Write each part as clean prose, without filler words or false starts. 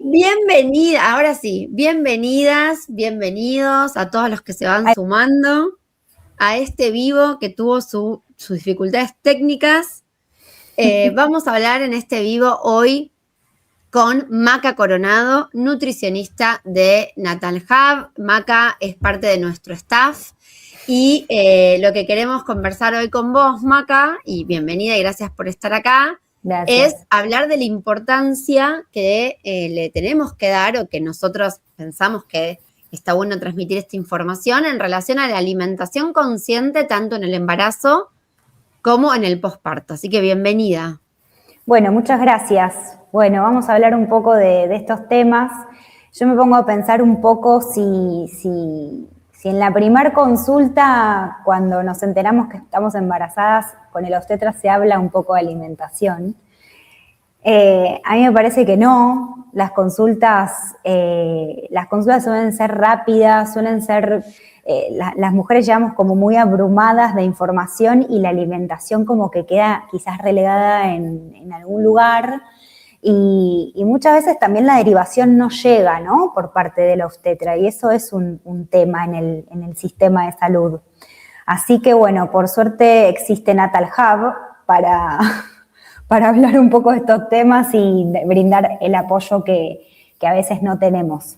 Bienvenida, ahora sí, bienvenidas, bienvenidos a todos los que se van sumando a este vivo que tuvo sus dificultades técnicas. Vamos a hablar en este vivo hoy con Maca Coronado, nutricionista de Natal Hub. Maca es parte de nuestro staff y lo que queremos conversar hoy con vos, Maca, y bienvenida y gracias por estar acá. Gracias. Es hablar de la importancia que le tenemos que dar o que nosotros pensamos que está bueno transmitir esta información en relación a la alimentación consciente tanto en el embarazo como en el posparto. Así que bienvenida. Bueno, muchas gracias. Bueno, vamos a hablar un poco de estos temas. Yo me pongo a pensar un poco si en la primer consulta, cuando nos enteramos que estamos embarazadas, con el obstetra se habla un poco de alimentación. A mí me parece que no. Las consultas suelen ser rápidas, suelen ser... las mujeres llegamos como muy abrumadas de información y la alimentación como que queda quizás relegada en algún lugar y muchas veces también la derivación no llega, ¿no? Por parte de la obstetra y eso es un tema en el sistema de salud. Así que bueno, por suerte existe Natal Hub para hablar un poco de estos temas y brindar el apoyo que a veces no tenemos.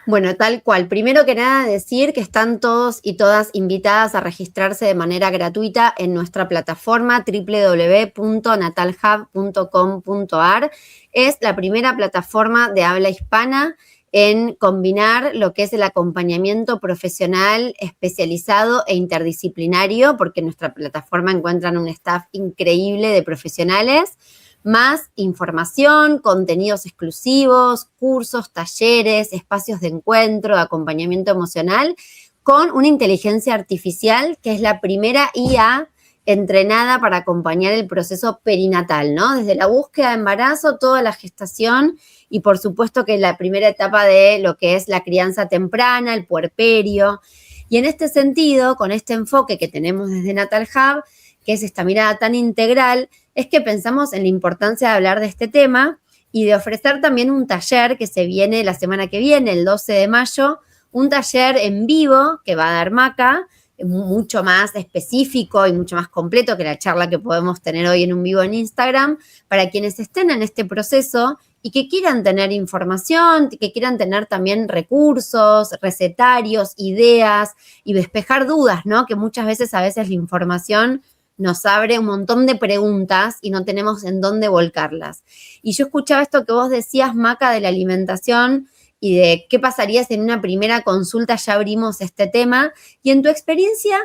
Bueno, tal cual. Primero que nada decir que están todos y todas invitadas a registrarse de manera gratuita en nuestra plataforma www.natalhub.com.ar. Es la primera plataforma de habla hispana en combinar lo que es el acompañamiento profesional especializado e interdisciplinario, porque en nuestra plataforma encuentran un staff increíble de profesionales, más información, contenidos exclusivos, cursos, talleres, espacios de encuentro, de acompañamiento emocional, con una inteligencia artificial que es la primera IA entrenada para acompañar el proceso perinatal, ¿no? Desde la búsqueda de embarazo, toda la gestación y por supuesto que la primera etapa de lo que es la crianza temprana, el puerperio. Y en este sentido, con este enfoque que tenemos desde Natal Hub, que es esta mirada tan integral, es que pensamos en la importancia de hablar de este tema y de ofrecer también un taller que se viene la semana que viene, el 12 de mayo, un taller en vivo que va a dar Maca, mucho más específico y mucho más completo que la charla que podemos tener hoy en un vivo en Instagram, para quienes estén en este proceso y que quieran tener información, que quieran tener también recursos, recetarios, ideas y despejar dudas, ¿no? Que muchas veces la información nos abre un montón de preguntas y no tenemos en dónde volcarlas. Y yo escuchaba esto que vos decías, Maca, de la alimentación y de qué pasaría si en una primera consulta ya abrimos este tema. Y en tu experiencia,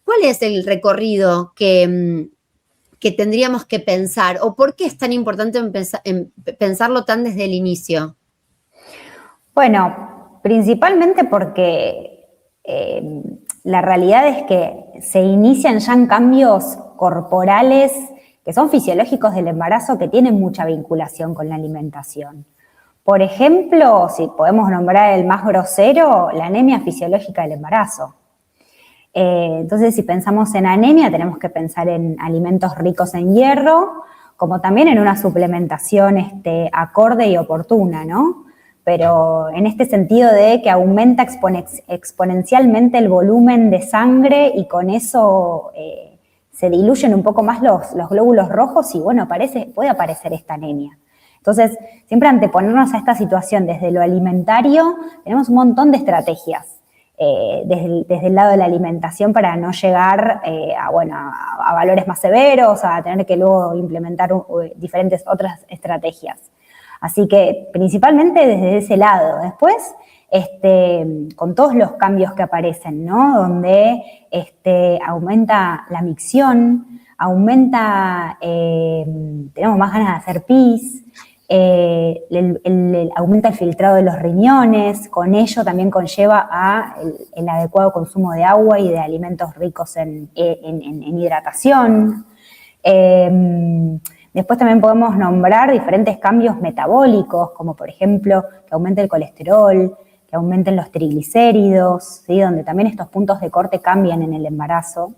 ¿cuál es el recorrido que tendríamos que pensar? ¿O por qué es tan importante pensarlo tan desde el inicio? Bueno, principalmente porque la realidad es que se inician ya en cambios corporales que son fisiológicos del embarazo que tienen mucha vinculación con la alimentación. Por ejemplo, si podemos nombrar el más grosero, la anemia fisiológica del embarazo. Entonces, si pensamos en anemia, tenemos que pensar en alimentos ricos en hierro, como también en una suplementación acorde y oportuna, ¿no? Pero en este sentido de que aumenta exponencialmente el volumen de sangre y con eso se diluyen un poco más los glóbulos rojos y bueno, puede aparecer esta anemia. Entonces, siempre anteponernos a esta situación desde lo alimentario, tenemos un montón de estrategias desde el lado de la alimentación para no llegar a valores más severos, a tener que luego implementar diferentes otras estrategias. Así que principalmente desde ese lado. Después, con todos los cambios que aparecen, ¿no? Donde aumenta la micción, tenemos más ganas de hacer pis, aumenta el filtrado de los riñones, con ello también conlleva el adecuado consumo de agua y de alimentos ricos en hidratación. Después también podemos nombrar diferentes cambios metabólicos, como por ejemplo que aumente el colesterol, que aumenten los triglicéridos, ¿sí? Donde también estos puntos de corte cambian en el embarazo.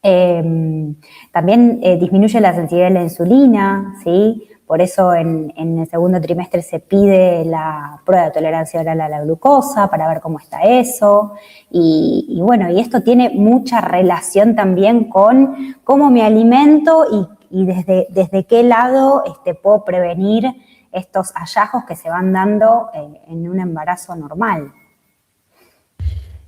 También disminuye la sensibilidad de la insulina, ¿sí? por eso en el segundo trimestre se pide la prueba de tolerancia oral a la glucosa para ver cómo está eso. Y bueno, y esto tiene mucha relación también con cómo me alimento y desde qué lado puedo prevenir estos hallazgos que se van dando en un embarazo normal.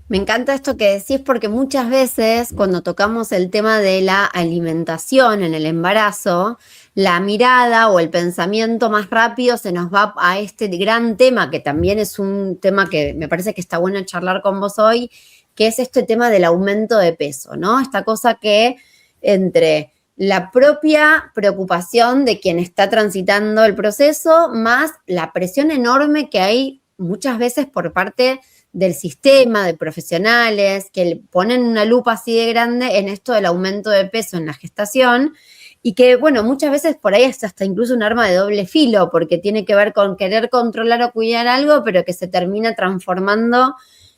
Me encanta esto que decís porque muchas veces cuando tocamos el tema de la alimentación en el embarazo, la mirada o el pensamiento más rápido se nos va a este gran tema, que también es un tema que me parece que está bueno charlar con vos hoy, que es este tema del aumento de peso, ¿no? Esta cosa que entre la propia preocupación de quien está transitando el proceso, más la presión enorme que hay muchas veces por parte del sistema, de profesionales, que le ponen una lupa así de grande en esto del aumento de peso en la gestación y que, bueno, muchas veces por ahí es hasta incluso un arma de doble filo porque tiene que ver con querer controlar o cuidar algo, pero que se termina transformando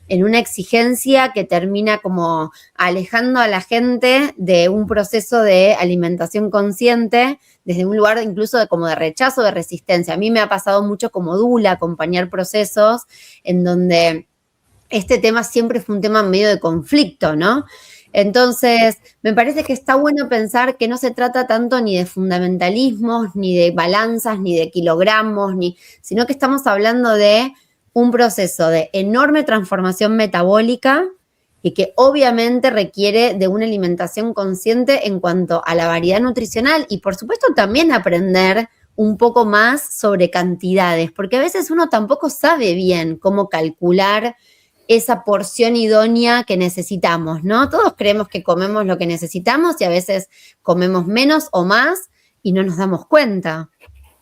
en una exigencia que termina como alejando a la gente de un proceso de alimentación consciente desde un lugar incluso como de rechazo, de resistencia. A mí me ha pasado mucho como dula acompañar procesos en donde este tema siempre fue un tema medio de conflicto, ¿no? Entonces, me parece que está bueno pensar que no se trata tanto ni de fundamentalismos, ni de balanzas, ni de kilogramos, sino que estamos hablando de un proceso de enorme transformación metabólica y que obviamente requiere de una alimentación consciente en cuanto a la variedad nutricional y por supuesto también aprender un poco más sobre cantidades, porque a veces uno tampoco sabe bien cómo calcular esa porción idónea que necesitamos, ¿no? Todos creemos que comemos lo que necesitamos y a veces comemos menos o más y no nos damos cuenta.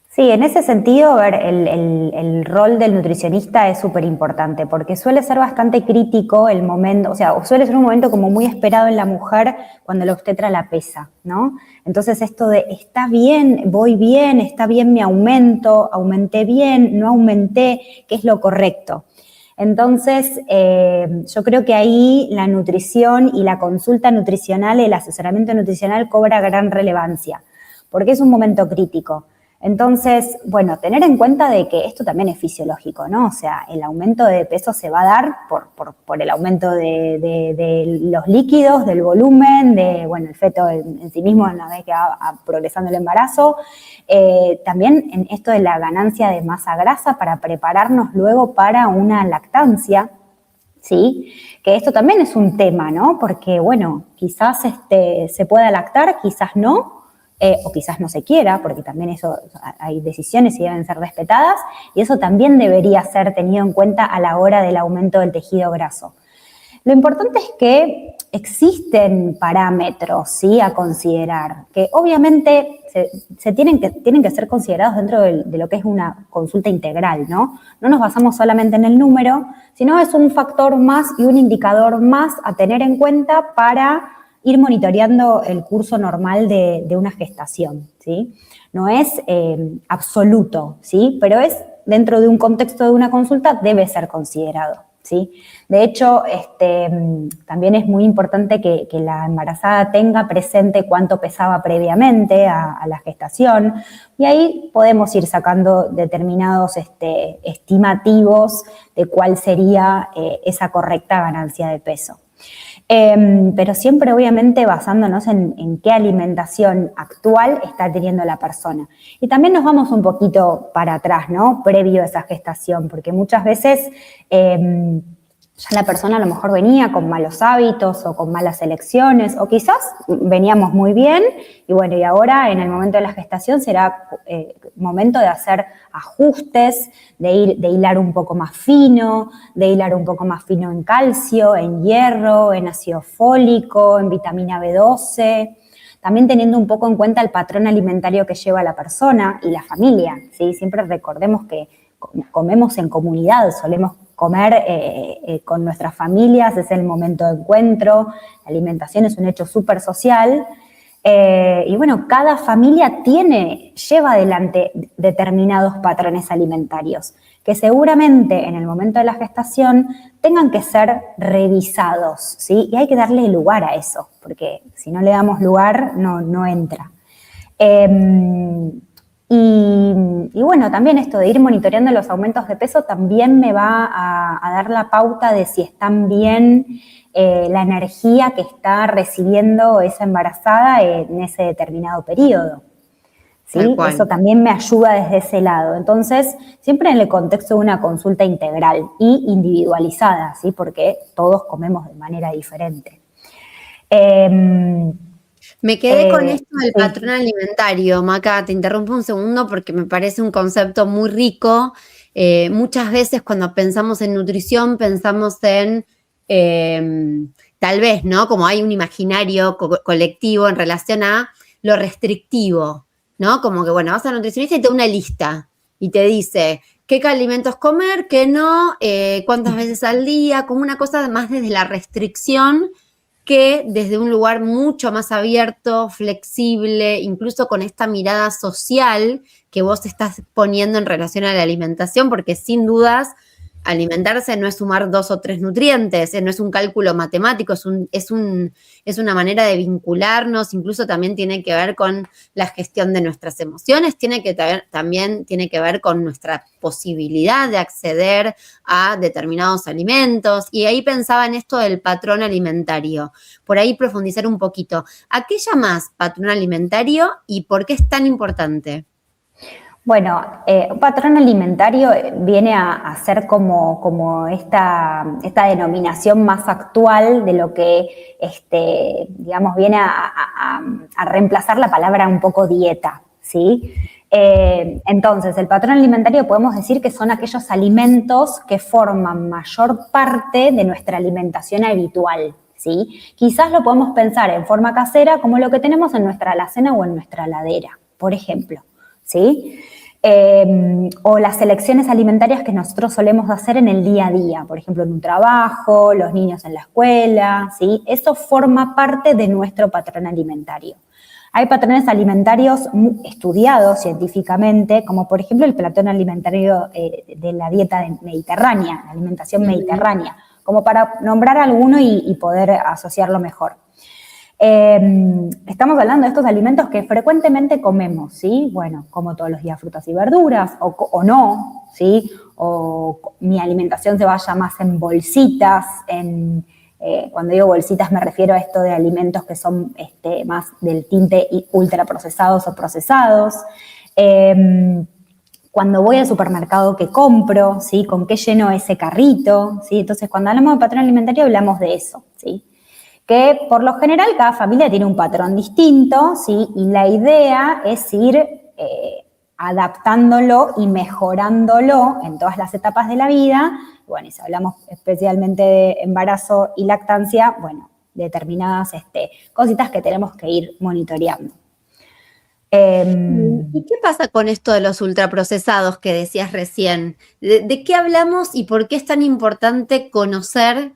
Sí, en ese sentido, a ver, el rol del nutricionista es súper importante porque suele ser bastante crítico el momento, o sea, suele ser un momento como muy esperado en la mujer cuando la obstetra la pesa, ¿no? Entonces esto de está bien, voy bien, está bien mi aumento, aumenté bien, no aumenté, ¿qué es lo correcto? Entonces, yo creo que ahí la nutrición y la consulta nutricional, el asesoramiento nutricional cobra gran relevancia porque es un momento crítico. Entonces, bueno, tener en cuenta de que esto también es fisiológico, ¿no? O sea, el aumento de peso se va a dar por el aumento de los líquidos, del volumen, bueno, el feto en sí mismo una vez que va progresando el embarazo. También en esto de la ganancia de masa grasa para prepararnos luego para una lactancia, ¿sí? Que esto también es un tema, ¿no? Porque, bueno, quizás se pueda lactar, quizás no. O quizás no se quiera, porque también eso hay decisiones y deben ser respetadas, y eso también debería ser tenido en cuenta a la hora del aumento del tejido graso. Lo importante es que existen parámetros, ¿sí?, a considerar, que obviamente tienen que ser considerados dentro de lo que es una consulta integral, ¿no? No nos basamos solamente en el número, sino es un factor más y un indicador más a tener en cuenta para ir monitoreando el curso normal de una gestación, ¿sí? No es absoluto, ¿sí? Pero es dentro de un contexto de una consulta, debe ser considerado, ¿sí? De hecho, también es muy importante que la embarazada tenga presente cuánto pesaba previamente a la gestación y ahí podemos ir sacando determinados estimativos de cuál sería esa correcta ganancia de peso. Pero siempre obviamente basándonos en qué alimentación actual está teniendo la persona. Y también nos vamos un poquito para atrás, ¿no? Previo a esa gestación, porque muchas veces ya la persona a lo mejor venía con malos hábitos o con malas elecciones, o quizás veníamos muy bien, y bueno, y ahora en el momento de la gestación será momento de hacer ajustes, de hilar un poco más fino, en calcio, en hierro, en ácido fólico, en vitamina B12, también teniendo un poco en cuenta el patrón alimentario que lleva la persona y la familia, ¿sí? Siempre recordemos que comemos en comunidad, solemos comer con nuestras familias, es el momento de encuentro, la alimentación es un hecho súper social, y bueno, cada familia lleva adelante determinados patrones alimentarios que seguramente en el momento de la gestación tengan que ser revisados, ¿sí? Y hay que darle lugar a eso, porque si no le damos lugar no entra. Y bueno, también esto de ir monitoreando los aumentos de peso también me va a dar la pauta de si están bien la energía que está recibiendo esa embarazada en ese determinado periodo. Tal ¿Sí? Eso cual. también me ayuda desde ese lado. Entonces, siempre en el contexto de una consulta integral y individualizada, ¿sí? Porque todos comemos de manera diferente. Me quedé con esto del Sí. patrón alimentario, Maca, te interrumpo un segundo porque me parece un concepto muy rico. Muchas veces cuando pensamos en nutrición pensamos en, tal vez, ¿no? Como hay un imaginario colectivo en relación a lo restrictivo, ¿no? Como que, bueno, vas a nutricionista y te da una lista y te dice qué alimentos comer, qué no, cuántas veces al día, como una cosa más desde la restricción que desde un lugar mucho más abierto, flexible, incluso con esta mirada social que vos estás poniendo en relación a la alimentación, porque sin dudas alimentarse no es sumar 2 o 3 nutrientes, no es un cálculo matemático, es una manera de vincularnos, incluso también tiene que ver con la gestión de nuestras emociones, también tiene que ver con nuestra posibilidad de acceder a determinados alimentos. Y ahí pensaba en esto del patrón alimentario. Por ahí profundizar un poquito. ¿A qué llamas patrón alimentario y por qué es tan importante? Bueno, un patrón alimentario viene a ser como esta denominación más actual de lo que, digamos, viene a reemplazar la palabra un poco dieta, ¿sí? Entonces, el patrón alimentario podemos decir que son aquellos alimentos que forman mayor parte de nuestra alimentación habitual, ¿sí? Quizás lo podemos pensar en forma casera como lo que tenemos en nuestra alacena o en nuestra heladera, por ejemplo, ¿sí? O las selecciones alimentarias que nosotros solemos hacer en el día a día, por ejemplo, en un trabajo, los niños en la escuela, ¿sí? Eso forma parte de nuestro patrón alimentario. Hay patrones alimentarios estudiados científicamente, como por ejemplo el patrón alimentario de la dieta mediterránea, la alimentación mediterránea, como para nombrar alguno y poder asociarlo mejor. Estamos hablando de estos alimentos que frecuentemente comemos, ¿sí? Bueno, como todos los días frutas y verduras, o no, ¿sí? O mi alimentación se vaya más en bolsitas, cuando digo bolsitas me refiero a esto de alimentos que son más del tinte ultraprocesados o procesados. Cuando voy al supermercado, ¿qué compro? ¿Sí? ¿Con qué lleno ese carrito? ¿Sí? Entonces, cuando hablamos de patrón alimentario, hablamos de eso, ¿sí? Que por lo general cada familia tiene un patrón distinto, ¿sí? Y la idea es ir adaptándolo y mejorándolo en todas las etapas de la vida. Bueno, y si hablamos especialmente de embarazo y lactancia, bueno, determinadas cositas que tenemos que ir monitoreando. ¿Y qué pasa con esto de los ultraprocesados que decías recién? ¿De qué hablamos y por qué es tan importante conocer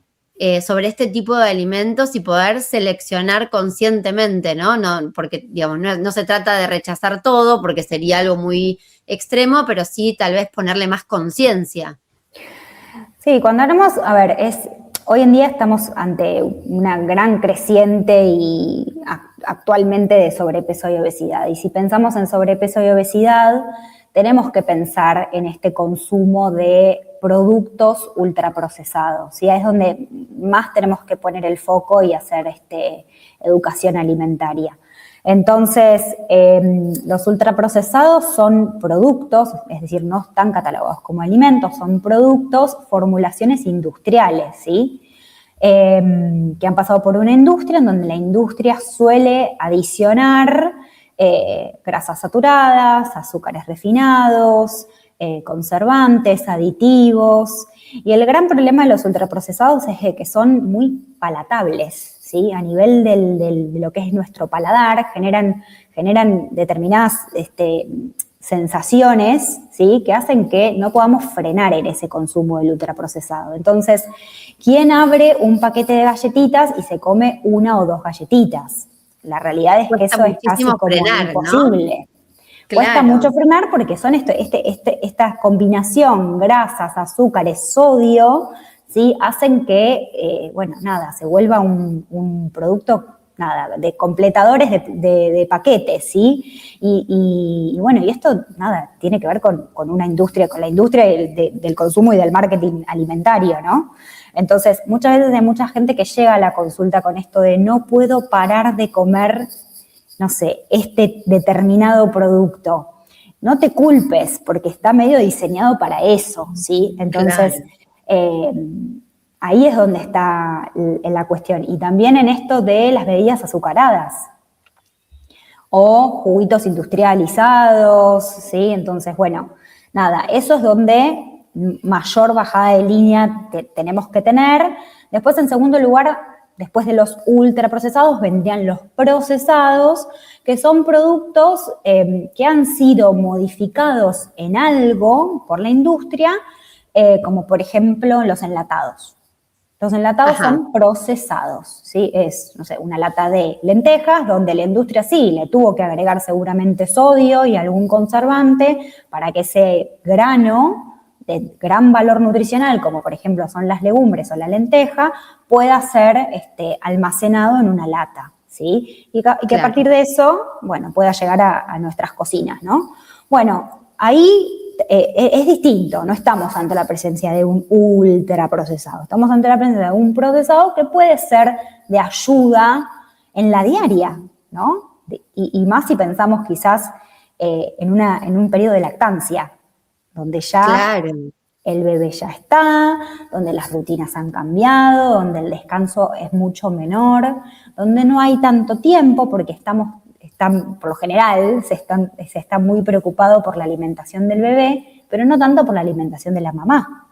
sobre este tipo de alimentos y poder seleccionar conscientemente, ¿no? Porque, digamos, no se trata de rechazar todo, porque sería algo muy extremo, pero sí tal vez ponerle más conciencia. Sí, cuando hablamos, a ver, hoy en día estamos ante una gran creciente y actualmente de sobrepeso y obesidad. Y si pensamos en sobrepeso y obesidad, tenemos que pensar en este consumo de productos ultraprocesados. ¿Sí? Es donde más tenemos que poner el foco y hacer educación alimentaria. Entonces, los ultraprocesados son productos, es decir, no están catalogados como alimentos, son productos, formulaciones industriales, ¿sí? Que han pasado por una industria en donde la industria suele adicionar grasas saturadas, azúcares refinados, conservantes, aditivos. Y el gran problema de los ultraprocesados es que son muy palatables, ¿sí? A nivel de lo que es nuestro paladar, generan determinadas sensaciones, ¿sí? Que hacen que no podamos frenar en ese consumo del ultraprocesado. Entonces, ¿quién abre un paquete de galletitas y se come 1 o 2 galletitas? La realidad es que Cuesta eso es casi muchísimo como frenar, ¿no? imposible. Cuesta Claro. mucho frenar porque son esta combinación grasas, azúcares, sodio, ¿sí? Hacen que, bueno, nada, se vuelva un producto nada, de completadores de paquetes, ¿sí? Y bueno, y esto, nada, tiene que ver con una industria, con la industria del consumo y del marketing alimentario, ¿no? Entonces, muchas veces hay mucha gente que llega a la consulta con esto de no puedo parar de comer, no sé, este determinado producto. No te culpes, porque está medio diseñado para eso, ¿sí? Entonces, Claro. ahí es donde está la cuestión. Y también en esto de las bebidas azucaradas o juguitos industrializados, ¿sí? Entonces, bueno, nada, eso es donde mayor bajada de línea tenemos que tener. Después, en segundo lugar, después de los ultraprocesados, vendrían los procesados, que son productos que han sido modificados en algo por la industria, como por ejemplo los enlatados. Los enlatados son procesados, ¿sí? Es, no sé, una lata de lentejas donde la industria sí le tuvo que agregar seguramente sodio y algún conservante para que ese grano de gran valor nutricional, como por ejemplo son las legumbres o la lenteja, pueda ser almacenado en una lata, ¿sí? Y que a partir de eso, bueno, pueda llegar a nuestras cocinas, ¿no? Bueno, ahí es distinto, no estamos ante la presencia de un ultraprocesado, estamos ante la presencia de un procesado que puede ser de ayuda en la diaria, ¿no? Y más si pensamos quizás en un periodo de lactancia, donde ya el bebé ya está, donde las rutinas han cambiado, donde el descanso es mucho menor, donde no hay tanto tiempo porque por lo general se está muy preocupado por la alimentación del bebé, pero no tanto por la alimentación de la mamá.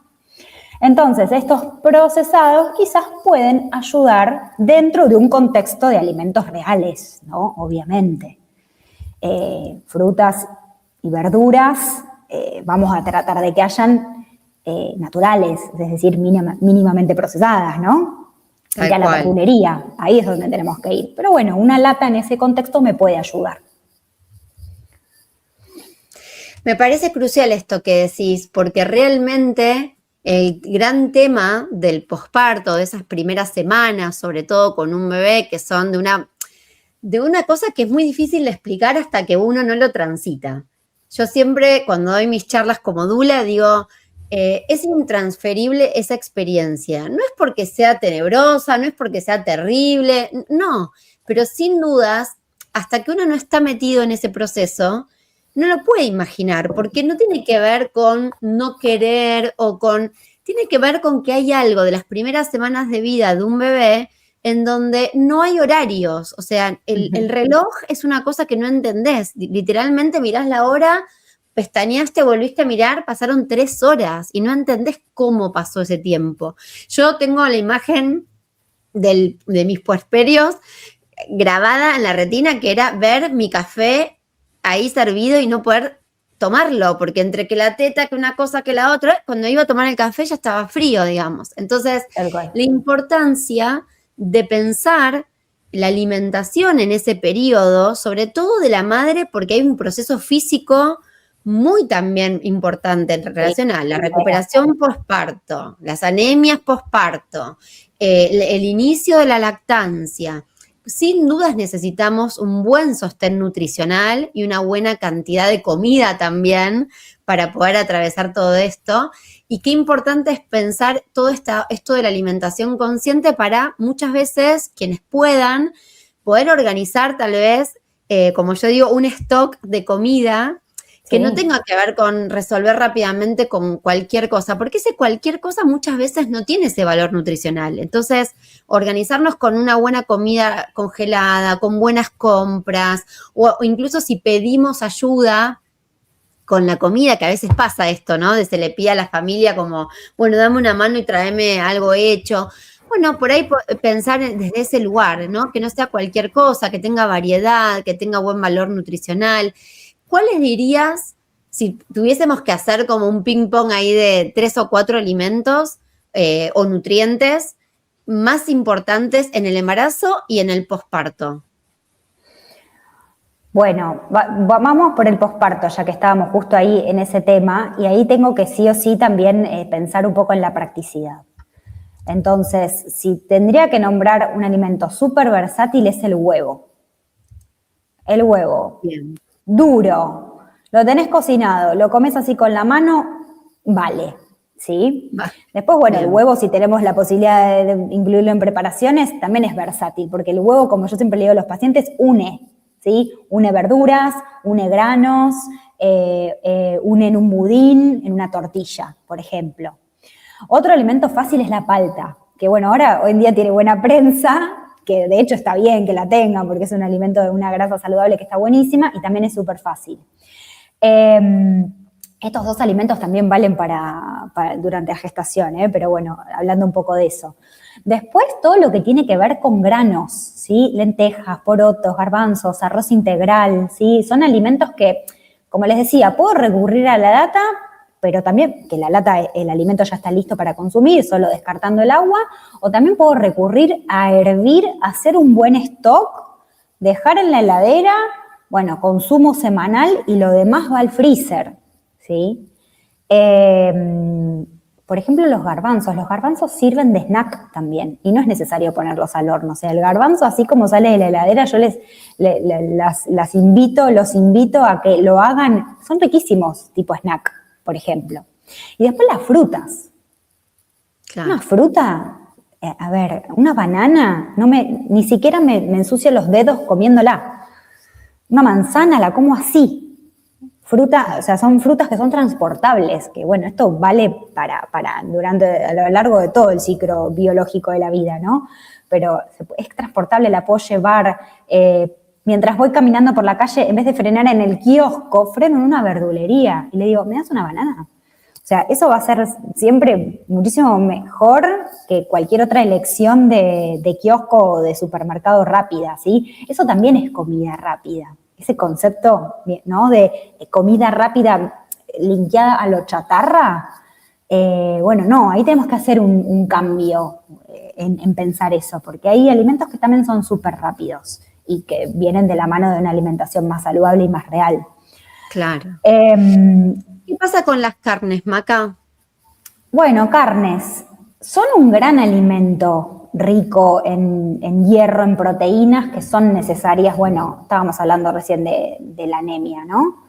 Entonces, estos procesados quizás pueden ayudar dentro de un contexto de alimentos reales, ¿no? Obviamente. Frutas y verduras, vamos a tratar de que hayan naturales, es decir, mínimamente procesadas, ¿no? Y a la verdulería, ahí es donde tenemos que ir. Pero bueno, una lata en ese contexto me puede ayudar. Me parece crucial esto que decís, porque realmente el gran tema del posparto, de esas primeras semanas, sobre todo con un bebé, que son de una cosa que es muy difícil de explicar hasta que uno no lo transita. Yo siempre, cuando doy mis charlas como dula, digo, es intransferible esa experiencia. No es porque sea tenebrosa, no es porque sea terrible, no, pero sin dudas, hasta que uno no está metido en ese proceso, no lo puede imaginar, porque no tiene que ver con no querer tiene que ver con que hay algo de las primeras semanas de vida de un bebé en donde no hay horarios, o sea, el reloj es una cosa que no entendés, literalmente mirás la hora, pestañeaste, volviste a mirar, pasaron 3 horas y no entendés cómo pasó ese tiempo. Yo tengo la imagen de mis puerperios grabada en la retina, que era ver mi café ahí servido y no poder tomarlo, porque entre que la teta, que una cosa, que la otra, cuando iba a tomar el café ya estaba frío, digamos. Entonces, la importancia de pensar la alimentación en ese periodo, sobre todo de la madre, porque hay un proceso físico muy también importante en relación a la recuperación posparto, las anemias posparto, el inicio de la lactancia. Sin dudas necesitamos un buen sostén nutricional y una buena cantidad de comida también para poder atravesar todo esto. Y qué importante es pensar todo esto de la alimentación consciente para muchas veces quienes puedan poder organizar tal vez, como yo digo, un stock de comida que no tenga que ver con resolver rápidamente con cualquier cosa, porque ese cualquier cosa muchas veces no tiene ese valor nutricional. Entonces, organizarnos con una buena comida congelada, con buenas compras, o incluso si pedimos ayuda con la comida, que a veces pasa esto, ¿no? De se le pide a la familia como, bueno, dame una mano y tráeme algo hecho. Bueno, por ahí pensar desde ese lugar, ¿no? Que no sea cualquier cosa, que tenga variedad, que tenga buen valor nutricional. ¿Cuáles dirías, si tuviésemos que hacer como un ping-pong ahí de 3 o 4 alimentos o nutrientes más importantes en el embarazo y en el posparto? Bueno, vamos por el posparto, ya que estábamos justo ahí en ese tema, y ahí tengo que sí o sí también pensar un poco en la practicidad. Entonces, si tendría que nombrar un alimento súper versátil es el huevo. El huevo. Bien. Duro. Lo tenés cocinado, lo comes así con la mano, vale. ¿Sí? Después, bueno, el huevo, si tenemos la posibilidad de incluirlo en preparaciones, también es versátil, porque el huevo, como yo siempre le digo a los pacientes, une, ¿sí? Une verduras, une granos, une en un budín, en una tortilla, por ejemplo. Otro alimento fácil es la palta, que bueno, ahora hoy en día tiene buena prensa, que de hecho está bien que la tengan, porque es un alimento de una grasa saludable que está buenísima y también es súper fácil. Estos dos alimentos también valen para durante la gestación, pero bueno, hablando un poco de eso. Después, todo lo que tiene que ver con granos, ¿sí? Lentejas, porotos, garbanzos, arroz integral, ¿sí? Son alimentos que, como les decía, puedo recurrir a la lata, pero también que la lata, el alimento ya está listo para consumir, solo descartando el agua, o también puedo recurrir a hervir, hacer un buen stock, dejar en la heladera, bueno, consumo semanal y lo demás va al freezer, ¿sí? Por ejemplo, los garbanzos sirven de snack también y no es necesario ponerlos al horno. O sea, el garbanzo, así como sale de la heladera, yo los invito a que lo hagan, son riquísimos, tipo snack, por ejemplo. Y después las frutas. Claro. Una fruta, a ver, una banana, ni siquiera me ensucio los dedos comiéndola. Una manzana la como así. Fruta, o sea, son frutas que son transportables, que bueno, esto vale a lo largo de todo el ciclo biológico de la vida, ¿no? Pero es transportable, la puedo llevar, mientras voy caminando por la calle, en vez de frenar en el kiosco, freno en una verdulería y le digo, ¿me das una banana? O sea, eso va a ser siempre muchísimo mejor que cualquier otra elección de kiosco o de supermercado rápida, ¿sí? Eso también es comida rápida. Ese concepto, ¿no?, de comida rápida linkeada a lo chatarra, bueno, no, ahí tenemos que hacer un cambio en pensar eso, porque hay alimentos que también son súper rápidos y que vienen de la mano de una alimentación más saludable y más real. Claro. ¿Qué pasa con las carnes, Maca? Bueno, carnes son un gran alimento rico en hierro, en proteínas que son necesarias, bueno, estábamos hablando recién de la anemia, ¿no?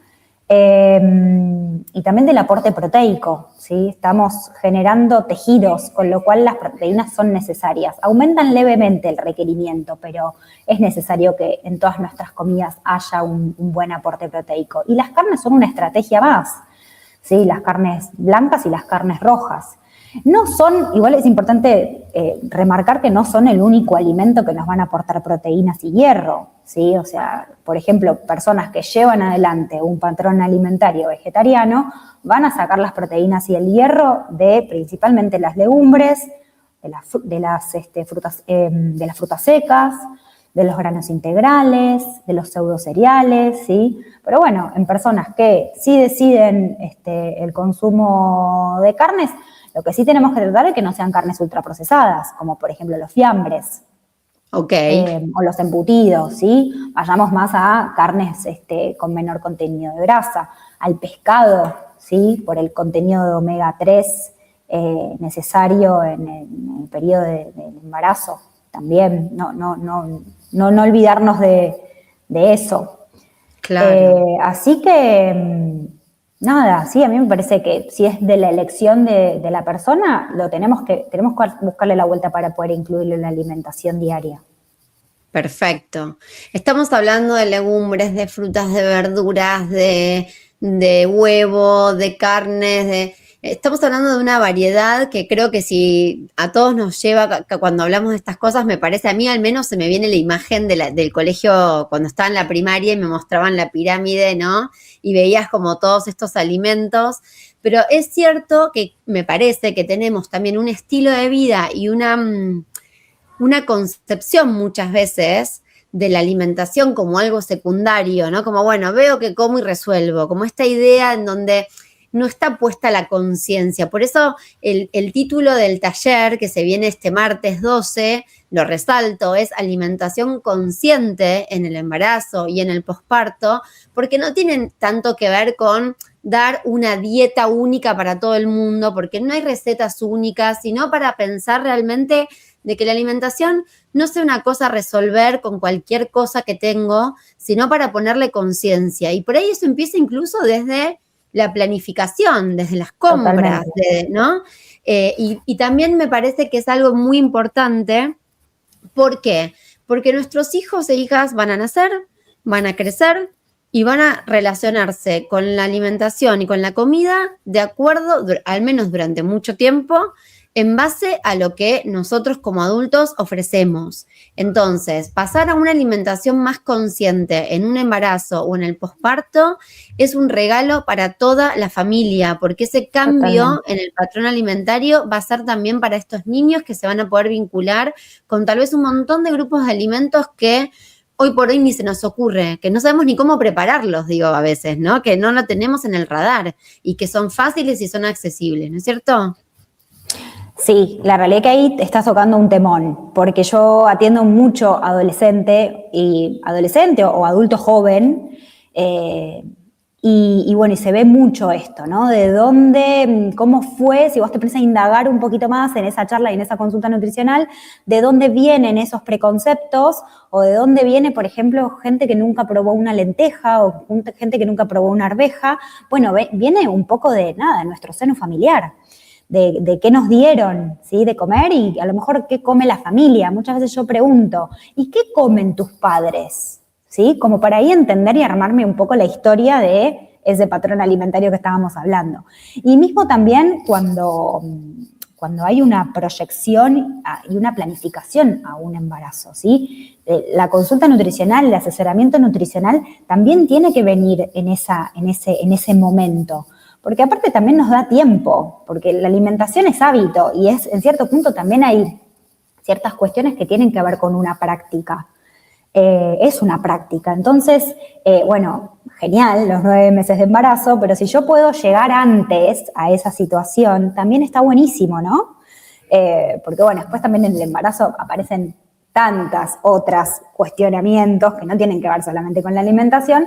Y también del aporte proteico, ¿sí? Estamos generando tejidos, con lo cual las proteínas son necesarias. Aumentan levemente el requerimiento, pero es necesario que en todas nuestras comidas haya un buen aporte proteico. Y las carnes son una estrategia más, ¿sí? Las carnes blancas y las carnes rojas. No son, igual es importante remarcar que no son el único alimento que nos van a aportar proteínas y hierro, ¿sí? O sea, por ejemplo, personas que llevan adelante un patrón alimentario vegetariano van a sacar las proteínas y el hierro de principalmente las legumbres, de las frutas secas, de los granos integrales, de los pseudocereales, ¿sí? Pero bueno, en personas que sí deciden el consumo de carnes, lo que sí tenemos que tratar es que no sean carnes ultraprocesadas, como por ejemplo los fiambres. Okay. O los embutidos, ¿sí? Vayamos más a carnes con menor contenido de grasa, al pescado, ¿sí? Por el contenido de omega 3 necesario en el periodo del embarazo. También, no olvidarnos de eso. Claro. Así que, nada, sí, a mí me parece que si es de la elección de la persona, tenemos que buscarle la vuelta para poder incluirlo en la alimentación diaria. Perfecto. Estamos hablando de legumbres, de frutas, de verduras, de huevo, de carnes, estamos hablando de una variedad que creo que si a todos nos lleva, cuando hablamos de estas cosas, me parece, a mí al menos se me viene la imagen del colegio cuando estaba en la primaria y me mostraban la pirámide, ¿no? Y veías como todos estos alimentos, pero es cierto que me parece que tenemos también un estilo de vida y una concepción muchas veces de la alimentación como algo secundario, ¿no? Como, bueno, veo que como y resuelvo, como esta idea en donde no está puesta la conciencia. Por eso el título del taller que se viene este martes 12, lo resalto, es alimentación consciente en el embarazo y en el posparto, porque no tienen tanto que ver con dar una dieta única para todo el mundo, porque no hay recetas únicas, sino para pensar realmente de que la alimentación no sea una cosa a resolver con cualquier cosa que tengo, sino para ponerle conciencia. Y por ahí eso empieza incluso desde la planificación, desde las compras, ¿no? Y también me parece que es algo muy importante. ¿Por qué? Porque nuestros hijos e hijas van a nacer, van a crecer y van a relacionarse con la alimentación y con la comida de acuerdo, al menos durante mucho tiempo, en base a lo que nosotros como adultos ofrecemos. Entonces, pasar a una alimentación más consciente en un embarazo o en el posparto es un regalo para toda la familia, porque ese cambio en el patrón alimentario va a ser también para estos niños que se van a poder vincular con tal vez un montón de grupos de alimentos que hoy por hoy ni se nos ocurre, que no sabemos ni cómo prepararlos, digo a veces, ¿no? Que no lo tenemos en el radar y que son fáciles y son accesibles, ¿no es cierto? Sí, la realidad es que ahí te estás tocando un temón, porque yo atiendo mucho adolescente o adulto joven, y bueno, y se ve mucho esto, ¿no? De dónde, cómo fue, si vos te pones a indagar un poquito más en esa charla y en esa consulta nutricional, de dónde vienen esos preconceptos o de dónde viene, por ejemplo, gente que nunca probó una lenteja o gente que nunca probó una arveja. Bueno, viene un poco de nada, de nuestro seno familiar. De qué nos dieron, ¿sí? De comer y a lo mejor qué come la familia. Muchas veces yo pregunto, ¿y qué comen tus padres? ¿Sí? Como para ahí entender y armarme un poco la historia de ese patrón alimentario que estábamos hablando. Y mismo también cuando hay una proyección y una planificación a un embarazo, ¿sí? La consulta nutricional, el asesoramiento nutricional también tiene que venir en ese momento. Porque aparte también nos da tiempo, porque la alimentación es hábito y en cierto punto también hay ciertas cuestiones que tienen que ver con una práctica. Es una práctica. Entonces, bueno, genial, los 9 meses de embarazo, pero si yo puedo llegar antes a esa situación, también está buenísimo, ¿no? Porque bueno, después también en el embarazo aparecen tantas otras cuestionamientos que no tienen que ver solamente con la alimentación,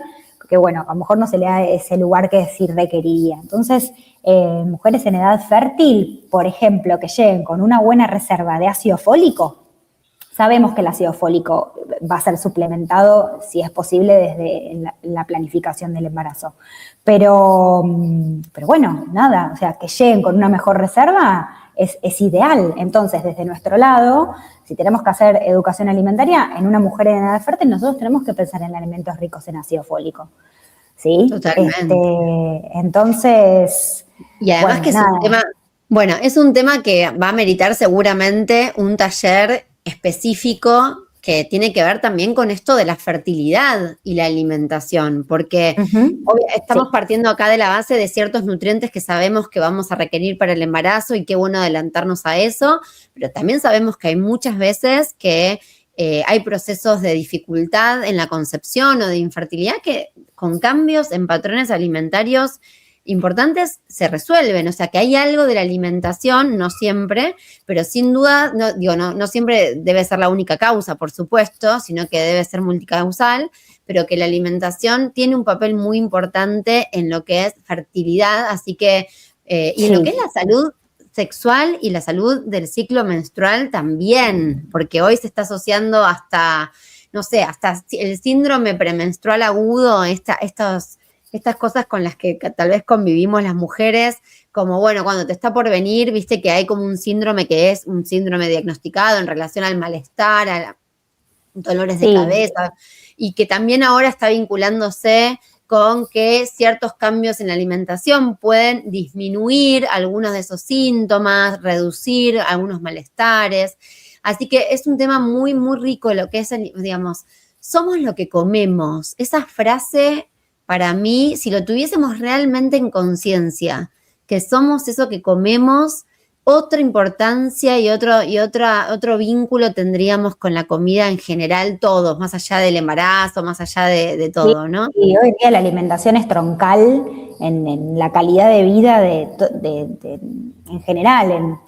que bueno, a lo mejor no se le da ese lugar que sí requeriría. Entonces, mujeres en edad fértil, por ejemplo, que lleguen con una buena reserva de ácido fólico, sabemos que el ácido fólico va a ser suplementado, si es posible, desde la planificación del embarazo. Pero bueno, nada, o sea, que lleguen con una mejor reserva es ideal. Entonces, desde nuestro lado, si tenemos que hacer educación alimentaria en una mujer en edad fértil, nosotros tenemos que pensar en alimentos ricos en ácido fólico. ¿Sí? Totalmente. Entonces. Y además que es un tema, bueno, es un tema que va a meritar seguramente un taller específico que tiene que ver también con esto de la fertilidad y la alimentación, porque estamos partiendo acá de la base de ciertos nutrientes que sabemos que vamos a requerir para el embarazo y qué bueno adelantarnos a eso, pero también sabemos que hay muchas veces que hay procesos de dificultad en la concepción o de infertilidad que con cambios en patrones alimentarios importantes se resuelven, o sea que hay algo de la alimentación, no siempre, pero sin duda, no siempre debe ser la única causa, por supuesto, sino que debe ser multicausal, pero que la alimentación tiene un papel muy importante en lo que es fertilidad, así que, y en lo que es la salud sexual y la salud del ciclo menstrual también, porque hoy se está asociando hasta, no sé, hasta el síndrome premenstrual agudo, estas cosas con las que tal vez convivimos las mujeres, como bueno, cuando te está por venir, viste que hay como un síndrome que es un síndrome diagnosticado en relación al malestar, a dolores de cabeza, y que también ahora está vinculándose con que ciertos cambios en la alimentación pueden disminuir algunos de esos síntomas, reducir algunos malestares. Así que es un tema muy, muy rico lo que es, digamos, somos lo que comemos. Esa frase, para mí, si lo tuviésemos realmente en conciencia, que somos eso que comemos, otra importancia y otro vínculo tendríamos con la comida en general todos, más allá del embarazo, más allá de todo, ¿no? Y hoy en día la alimentación es troncal en la calidad de vida en general,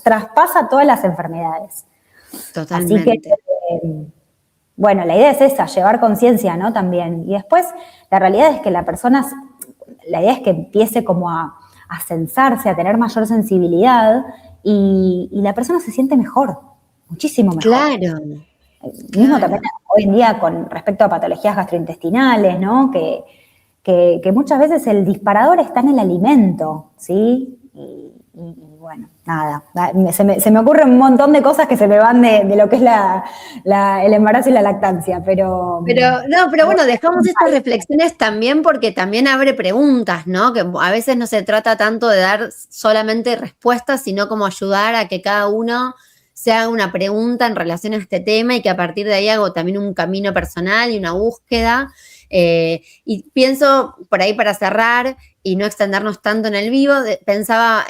traspasa todas las enfermedades. Totalmente. Así que, bueno, la idea es esa, llevar conciencia, ¿no? También. Y después, la realidad es que las personas, la idea es que empiece como a censarse, a tener mayor sensibilidad y la persona se siente mejor, muchísimo mejor. Claro. Mismo también hoy en día con respecto a patologías gastrointestinales, ¿no? Que muchas veces el disparador está en el alimento, ¿sí? Y bueno, nada, se me ocurren un montón de cosas que se me van de lo que es el embarazo y la lactancia, pero bueno, dejamos estas reflexiones también porque también abre preguntas, ¿no? Que a veces no se trata tanto de dar solamente respuestas, sino como ayudar a que cada uno se haga una pregunta en relación a este tema y que a partir de ahí hago también un camino personal y una búsqueda. Y pienso, por ahí para cerrar y no extendernos tanto en el vivo, pensaba,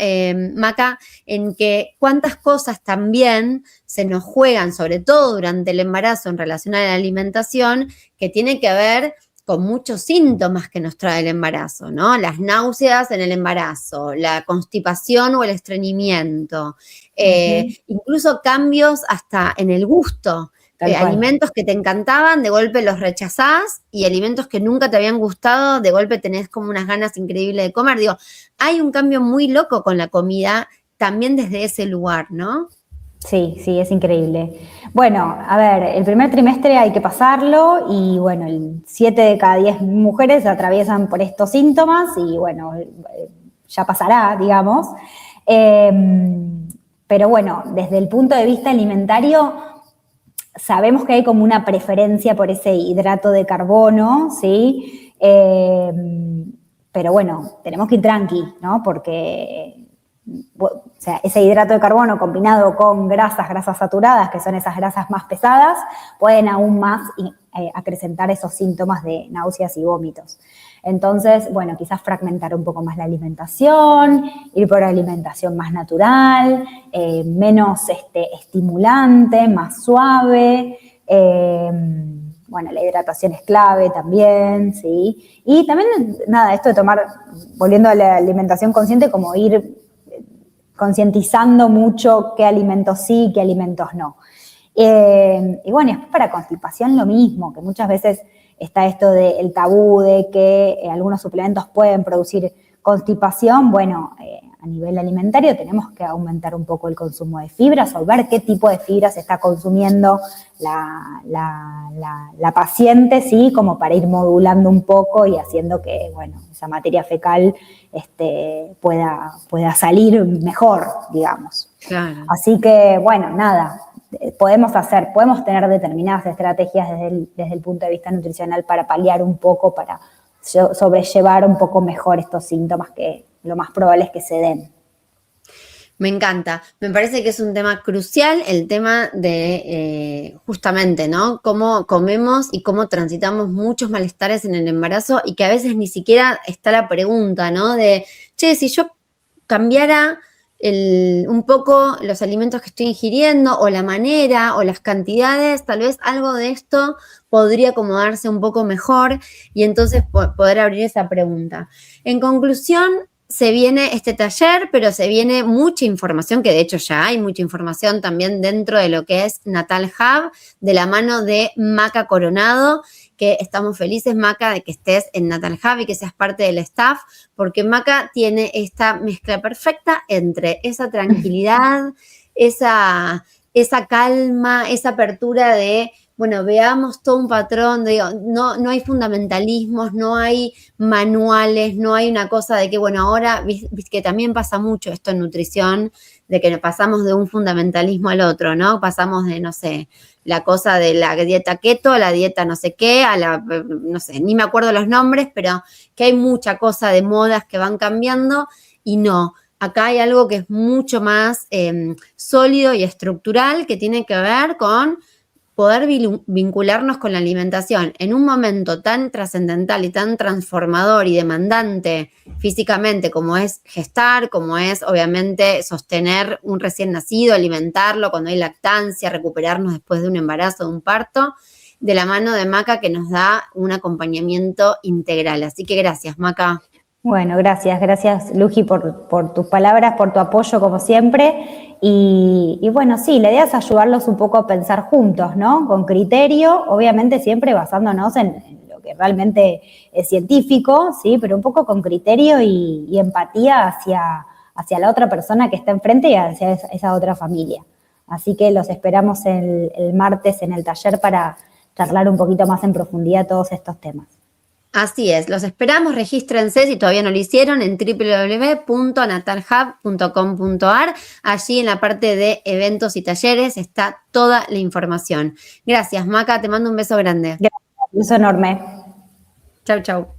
Maca, en que cuántas cosas también se nos juegan, sobre todo durante el embarazo en relación a la alimentación, que tiene que ver con muchos síntomas que nos trae el embarazo, ¿no? Las náuseas en el embarazo, la constipación o el estreñimiento, incluso cambios hasta en el gusto. Alimentos que te encantaban, de golpe los rechazás, y alimentos que nunca te habían gustado, de golpe tenés como unas ganas increíbles de comer. Digo, hay un cambio muy loco con la comida también desde ese lugar, ¿no? Sí, es increíble. Bueno, a ver, el primer trimestre hay que pasarlo y bueno, 7 de cada 10 mujeres atraviesan por estos síntomas y bueno, ya pasará, digamos. Pero bueno, desde el punto de vista alimentario, sabemos que hay como una preferencia por ese hidrato de carbono, ¿sí? Pero bueno, tenemos que ir tranqui, ¿no? Porque o sea, ese hidrato de carbono combinado con grasas saturadas, que son esas grasas más pesadas, pueden aún más acrecentar esos síntomas de náuseas y vómitos. Entonces, bueno, quizás fragmentar un poco más la alimentación, ir por alimentación más natural, menos estimulante, más suave. Bueno, la hidratación es clave también, ¿sí? Y también, nada, esto de tomar, volviendo a la alimentación consciente, como ir concientizando mucho qué alimentos sí, qué alimentos no. Y bueno, después para constipación lo mismo, que muchas veces está esto del tabú de que algunos suplementos pueden producir constipación. Bueno, a nivel alimentario tenemos que aumentar un poco el consumo de fibras o ver qué tipo de fibras está consumiendo la paciente, ¿sí? Como para ir modulando un poco y haciendo que, bueno, esa materia fecal pueda salir mejor, digamos. Claro. Así que, bueno, nada, podemos tener determinadas estrategias desde el punto de vista nutricional para paliar un poco, para sobrellevar un poco mejor estos síntomas que lo más probable es que se den. Me encanta. Me parece que es un tema crucial, el tema de justamente, ¿no? Cómo comemos y cómo transitamos muchos malestares en el embarazo y que a veces ni siquiera está la pregunta, ¿no? De, che, si yo cambiara un poco los alimentos que estoy ingiriendo o la manera o las cantidades, tal vez algo de esto podría acomodarse un poco mejor y entonces poder abrir esa pregunta. En conclusión, se viene este taller, pero se viene mucha información, que de hecho ya hay mucha información también dentro de lo que es Natal Hub, de la mano de Maca Coronado, que estamos felices, Maca, de que estés en Natal Hub y que seas parte del staff, porque Maca tiene esta mezcla perfecta entre esa tranquilidad, esa calma, esa apertura de, bueno, veamos todo un patrón, digo, no hay fundamentalismos, no hay manuales, no hay una cosa de que, bueno, ahora, que también pasa mucho esto en nutrición, de que pasamos de un fundamentalismo al otro, ¿no? Pasamos de, no sé, la cosa de la dieta keto, a la dieta no sé qué, a la, no sé, ni me acuerdo los nombres, pero que hay mucha cosa de modas que van cambiando y no. Acá hay algo que es mucho más sólido y estructural que tiene que ver con poder vincularnos con la alimentación en un momento tan trascendental y tan transformador y demandante físicamente como es gestar, como es obviamente sostener un recién nacido, alimentarlo cuando hay lactancia, recuperarnos después de un embarazo, de un parto, de la mano de Maca que nos da un acompañamiento integral. Así que gracias, Maca. Bueno, gracias Luji por tus palabras, por tu apoyo como siempre y bueno, sí, la idea es ayudarlos un poco a pensar juntos, ¿no? Con criterio, obviamente siempre basándonos en lo que realmente es científico, ¿sí? Pero un poco con criterio y empatía hacia la otra persona que está enfrente y hacia esa otra familia. Así que los esperamos el martes en el taller para charlar un poquito más en profundidad todos estos temas. Así es, los esperamos, regístrense si todavía no lo hicieron en www.natalhub.com.ar. Allí en la parte de eventos y talleres está toda la información. Gracias, Maca, te mando un beso grande. Gracias, un beso enorme. Chau, chau.